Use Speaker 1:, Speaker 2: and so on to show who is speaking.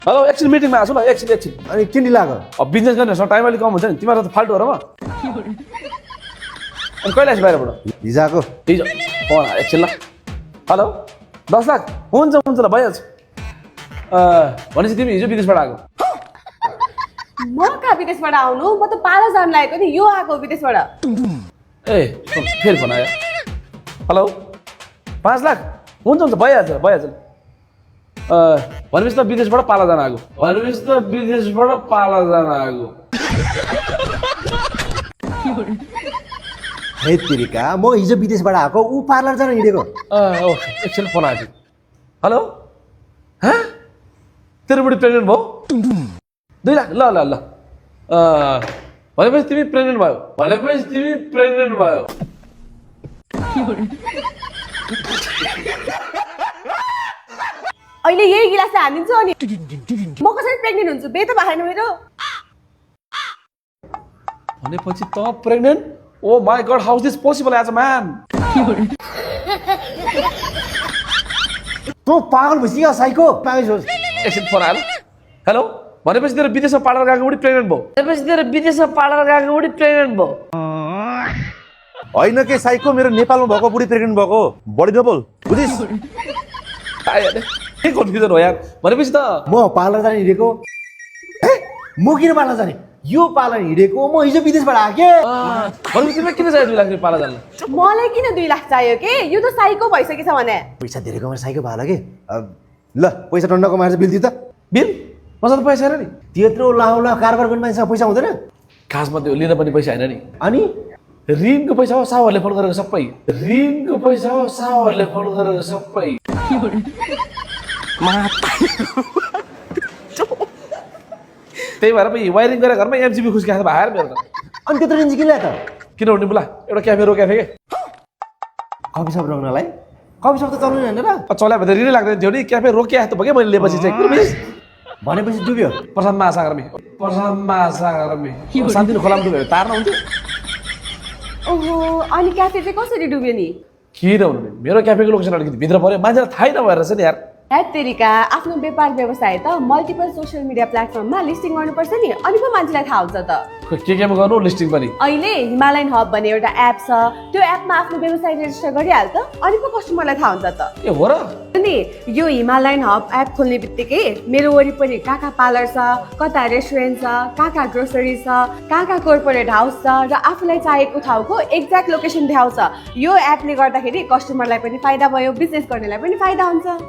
Speaker 1: hello एकछिन मिटिङमा आछु ल एकछिन
Speaker 2: अनि किन लाग्यो
Speaker 1: अब बिजनेस गर्नेसँग टाइम अलिक कम हुन्छ नि तिमीहरू त फाल्टु हो र म अनि कहिले आएछ बाहिरबाट
Speaker 2: हिजोको
Speaker 1: हिजो फोन आयो एकछिन ल हेलो 10 लाख हुन्छ ल भइहाल्छ भनेपछि तिमी हिजो विदेशबाट आएको
Speaker 3: म कहाँ विदेशबाट आउनु म त पाला जान लागेको नि यो आएको विदेशबाट
Speaker 1: ए फेरि फोन आयो हेलो 5 लाख हुन्छ भइहाल्छ भनेपछि त विदेशबाट पाला जान आएको
Speaker 2: हे तिरिका म हिजो विदेशबाट आएको ऊ पार्लर जान हिँडेको
Speaker 1: एकछिन फोन आयो हेलो तेरो बुढी प्रेग्नेन्ट भयो 2 लाख ल भनेपछि तिमी प्रेग्नेन्ट भयो
Speaker 3: अहिले यही गिलास हानिदिन्छु अनि म कसरी प्रेग्नेन्ट हुन्छु बे त भएन मेरो
Speaker 1: भनेपछि त pregnant oh my god how is this possible as a man
Speaker 2: तँ पागल भइसक्यो साइको पागल सोच
Speaker 1: एकछिन फोन आयो हेलो भनेपछि तेरो विदेशमा पार्लर गएको बुढी प्रेग्नेन्ट भयो
Speaker 2: होइन के साइको मेरो नेपालमा भएको बुढी प्रेग्नेन्ट भएको बढी नबोल बुझिस्
Speaker 1: के कन्फ्युजन हो यार भनेपछि त
Speaker 2: म पार्लर जान हिँडेको म किन पार्लर जाने यो पार्लर हिँडेको म हिजो विदेशबाट आएँ
Speaker 1: भनेपछि तिमीलाई किन चाहियो 2 लाख रुपियाँ पाला जान्न
Speaker 3: मलाई किन 2 लाख चाहियो के यो त साइको भइसकेछ भने
Speaker 2: पैसा धेरै कमाएर साइको भयो कि ल पैसा टन्ड कमाएर बिल दियो त
Speaker 1: बिल मसँग त पैसा छैन नि
Speaker 2: त्यत्रो लाउला कारोबार गर्ने मान्छेसँग पैसा हुँदैन
Speaker 1: खासमा त्यो लिन पनि पैसा छैन नि
Speaker 2: अनि
Speaker 1: ऋणको पैसा हो साहुहरूले फोन गरेको सबै त्यही भएर पनि वायरिङ गरेर घरमा एमजिबी खुस्किएको भएर मेरो त
Speaker 2: अनि त्यत्रो रेन्ज किन ल्यायो त
Speaker 1: किन उठ्ने बुला एउटा क्याफे के
Speaker 2: कफी सप राख्नलाई कफी सप त चलाउनु होइन र
Speaker 1: चल्या भने ऋणै लाग्दैन थियो नि क्याफे रोकिया त भयो मैले लिएपछि चाहिँ
Speaker 2: भनेपछि डुब्यो
Speaker 1: प्रशान्त महासागरमी शान्तिनो खोलामा डुब्यो तार्न हुन्थ्यो
Speaker 3: ओहो अनि क्याफे चाहिँ कसरी डुब्यो नि
Speaker 1: किन हुनु मेरो क्याफेको लोकेसन अलिकति भित्र पऱ्यो मान्छेलाई थाहै नभएर रहेछ नि यार
Speaker 3: तेरिका आफ्नो व्यापार व्यवसाय त मल्टिपल सोसियल मिडिया प्लेटफर्ममा लिस्टिङ गर्नुपर्छ नि अनि पो मान्छेलाई थाहा हुन्छ त
Speaker 1: केमा गर्नु लिस्टिङ पनि
Speaker 3: अहिले हिमालयन हब भन्ने एउटा एप छ त्यो एपमा आफ्नो व्यवसाय रेजिस्टर गरिहाल त अनि पो कस्टमरलाई थाहा हुन्छ त
Speaker 1: ए हो र
Speaker 3: अनि यो हिमालयन हब एप खोल्ने बित्तिकै मेरो वरिपरि कहाँ पार्लर छ कता रेस्टुरेन्ट छ कहाँ ग्रोसरी छ कहाँ कोर्पोरेट हाउस छ र आफूलाई चाहिएको ठाउँको एक्ज्याक्ट लोकेसन देखाउँछ यो एपले गर्दाखेरि कस्टमरलाई पनि फाइदा भयो बिजनेस गर्नेलाई पनि फाइदा हुन्छ